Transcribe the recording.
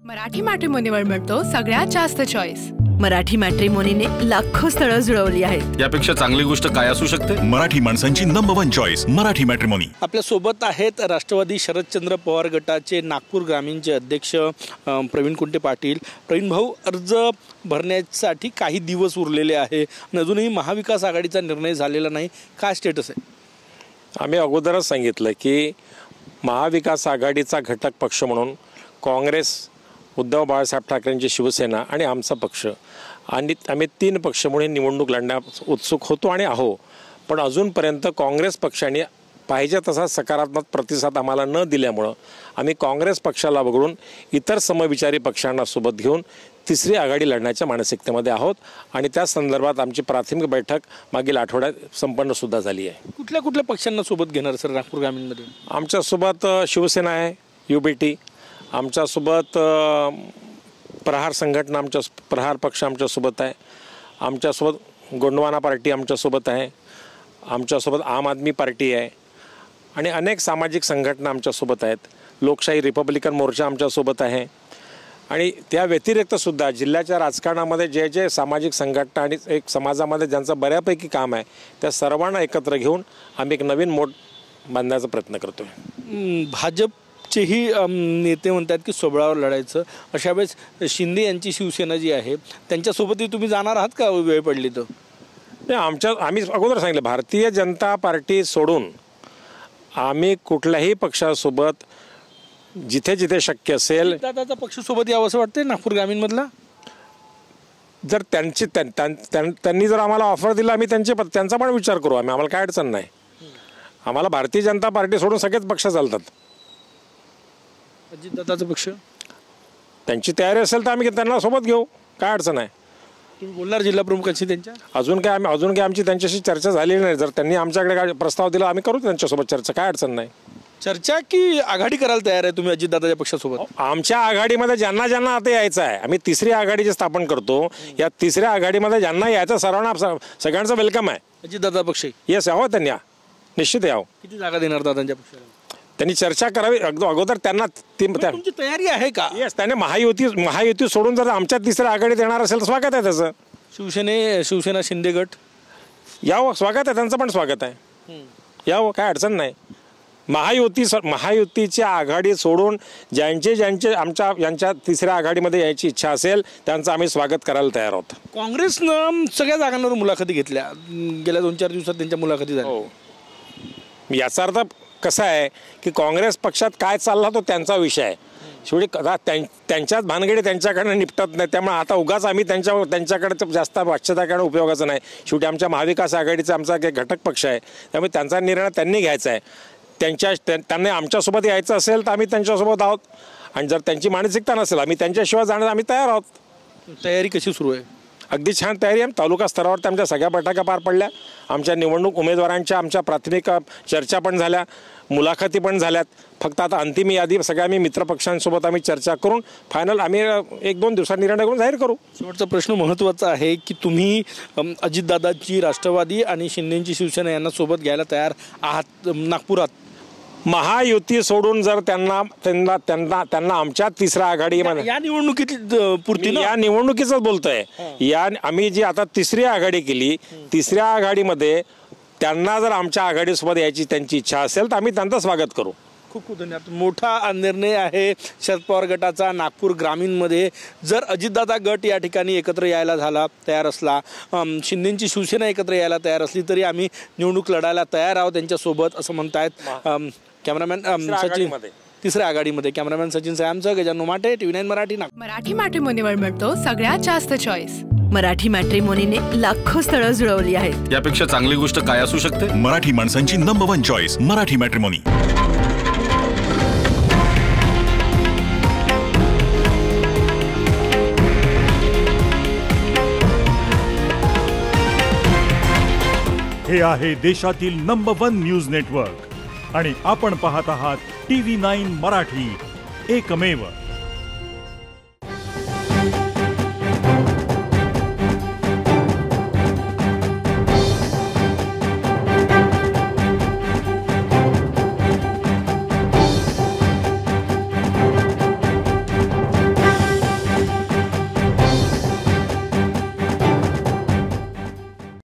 मराठी मॅट्रिमोनीवर मिळतो सगळ्यात जास्त चॉईस। मराठी मॅट्रिमोनीने लाखो स्थळं जुळवली आहेत। यापेक्षा चांगली गोष्ट काय असू शकते? मराठी माणसांची नंबर 1 चॉईस मराठी मॅट्रिमोनी। आपल्या सोबत आहेत राष्ट्रवादी शरदचंद्र पवार गटाचे नागपूर ग्रामीणचे अध्यक्ष प्रवीण कुंटे पाटील। प्रवीण भाऊ, अर्ज भरण्यासाठी काही दिवस उरलेले आहे, अजूनही महाविकास आघाडीचा निर्णय झालेला नाही, काय स्टेटस आहे? आम्ही अगोदरच सांगितलं की महाविकास आघाडीचा घटक पक्ष म्हणून काँग्रेस, उद्धव बाळासाहेब ठाकरेंची शिवसेना आणि आमचा पक्ष आणि आम्ही 3 पक्ष म्हणून निवडणूक लढण्यास उत्सुक होतो आणि आहो। पण अजूनपर्यंत काँग्रेस पक्षाने पाहिजे तसा सकारात्मक प्रतिसाद आम्हाला न दिल्यामुळं आम्ही काँग्रेस पक्षाला वगळून इतर समविचारी पक्षांना सोबत घेऊन तिसरी आघाडी लढण्याच्या मानसिकतेमध्ये आहोत आणि त्या संदर्भात आमची प्राथमिक बैठक मागील आठवड्यात संपन्न सुद्धा झाली आहे। कुठल्या कुठल्या पक्षांना सोबत घेणार सर नागपूर ग्रामीणमध्ये? आमच्यासोबत शिवसेना आहे, UBT, आमच्यासोबत प्रहार संघटना, प्रहार पक्ष आमच्यासोबत आहे, आमच्यासोबत गोंडवाना पार्टी आमच्यासोबत आहे, आमच्यासोबत आम आदमी पार्टी आहे आणि अनेक सामाजिक संघटना आमच्यासोबत आहेत। लोकशाही रिपब्लिकन मोर्चा आमच्यासोबत आहे आणि त्या व्यतिरिक्तसुद्धा जिल्ह्याच्या राजकारणामध्ये जे जे सामाजिक संघटना आणि एक समाजामध्ये ज्यांचं बऱ्यापैकी काम आहे त्या सर्वांना एकत्र घेऊन आम्ही एक नवीन मोठ बांधण्याचा प्रयत्न करतो आहे। भाजपचेही नेते म्हणतात की सोबळावर लढायचं, अशा वेळेस शिंदे यांची शिवसेना जी आहे त्यांच्यासोबतही तुम्ही जाणार आहात का वेळ पडली तर? नाही, आम्ही अगोदर सांगितलं भारतीय जनता पार्टी सोडून आम्ही कुठल्याही पक्षासोबत जिथे जिथे शक्य असेल दादाचा पक्षासोबत यावं असं वाटतं नागपूर ग्रामीणमधला? जर त्यांनी जर आम्हाला ऑफर दिला आम्ही त्यांचा पण विचार करू, आम्हाला काय अडचण नाही। आम्हाला भारतीय जनता पार्टी सोडून सगळेच पक्ष चालतात। अजितदादाचा पक्ष त्यांची तयारी असेल तर आम्ही त्यांना सोबत घेऊ, काय अडचण आहे। तुम्ही बोलणार जिल्हा प्रमुखांशी त्यांच्या? अजून काय आमची त्यांच्याशी चर्चा झालेली नाही। जर त्यांनी आमच्याकडे काय प्रस्ताव दिला आम्ही करू त्यांच्यासोबत चर्चा, काय अडचण नाही। चर्चा की आघाडी करायला तयार आहे तुम्ही अजितदादाच्या पक्षासोबत? आमच्या आघाडीमध्ये ज्यांना ज्यांना आता यायचं आहे, आम्ही तिसरी आघाडी जे स्थापन करतो या तिसऱ्या आघाडीमध्ये ज्यांना यायचं सर्वांना सगळ्यांचं वेलकम आहे। अजितदादा पक्ष येस, यावं त्यांनी, निश्चित यावं। किती जागा देणार दादांच्या पक्षाला? त्यांनी चर्चा करावी अगोदर, त्यांना तुमची तयारी आहे का? येस, त्याने महायुती सोडून जर आमच्या तिसऱ्या आघाडीत येणार असेल तर स्वागत आहे त्याचं। शिवसेना शिंदे गट यावं, स्वागत आहे त्यांचं पण स्वागत आहे, यावं, काय अडचण नाही। महायुतीच्या आघाडी सोडून ज्यांचे यांच्या तिसऱ्या आघाडीमध्ये यायची इच्छा असेल त्यांचं आम्ही स्वागत करायला तयार आहोत। काँग्रेसनं सगळ्या जागांवर मुलाखती घेतल्या, गेल्या 2-4 दिवसात त्यांच्या मुलाखती झाल्या। याचा अर्थ कसा आहे की काँग्रेस पक्षात काय चालला तो त्यांचा विषय आहे, शेवटी त्यांच्याच भानगडी त्यांच्याकडनं निपटत नाही, त्यामुळे आता उगाच आम्ही त्यांच्याकडे जास्त वाच्यता करणं उपयोगाचं नाही। शेवटी आमच्या महाविकास आघाडीचा आमचा एक घटक पक्ष आहे, त्यामुळे त्यांचा निर्णय त्यांनी घ्यायचा आहे। त्यांना आमच्यासोबत यायचं असेल तर आम्ही त्यांच्यासोबत आहोत आणि जर त्यांची मानसिकता नसेल आम्ही त्यांच्याशिवाय जाण्यास आम्ही तयार आहोत। तयारी कशी सुरू आहे? अगदी छान तयारी आहे। तालुका स्तरावर आमच्या सगळ्या बैठका पार पडल्या, आमच्या निवडणूक उमेदवारांच्या आमच्या प्राथमिक चर्चा पण झाल्या, मुलाखती पण झाल्यात। फक्त आता अंतिम यादी सगळ्या आम्ही मित्रपक्षांसोबत आम्ही चर्चा करून फायनल आम्ही 1-2 दिवसात निर्णय करून जाहीर करू। शेवटचा प्रश्न महत्त्वाचा आहे की तुम्ही अजितदादाची राष्ट्रवादी आणि शिंदेची शिवसेना यांना सोबत घ्यायला तयार आहात नागपुरात? महायुती सोडून जर त्यांना आमच्या तिसऱ्या आघाडीमध्ये या निवडणुकीत पुरती या निवडणुकीच बोलतोय, या आम्ही जी आता तिसरी आघाडी केली, तिसऱ्या आघाडीमध्ये त्यांना जर आमच्या आघाडीसोबत यायची त्यांची इच्छा असेल तर आम्ही त्यांचं स्वागत करू। खूप खूप धन्यवाद। मोठा निर्णय आहे शरद पवार गटाचा नागपूर ग्रामीणमध्ये। जर अजितदादा गट या ठिकाणी एकत्र यायला तयार असला, शिंदेची शिवसेना एकत्र यायला तयार असली तरी आम्ही निवडणूक लढायला तयार आहोत त्यांच्यासोबत असं म्हणतायत कॅमेरामॅन सचिन। तिसऱ्या आघाडीमध्ये कॅमेरामॅन सचिन सायमसह गजानन माटे, TV9 मराठी नागपूर। मराठी मॅट्रिमोनीवर मिळतो सगळ्यात जास्त चॉईस। मराठी मॅट्रिमोनीने लाखो स्थळं जुळवली आहेत। यापेक्षा चांगली गोष्ट काय असू शकते? मराठी माणसांची नंबर 1 चॉईस मराठी मॅट्रिमोनी। हे आहे देशातील नंबर 1 न्यूज नेटवर्क आणि आपण पाहत आहात TV9 मराठी, एकमेव।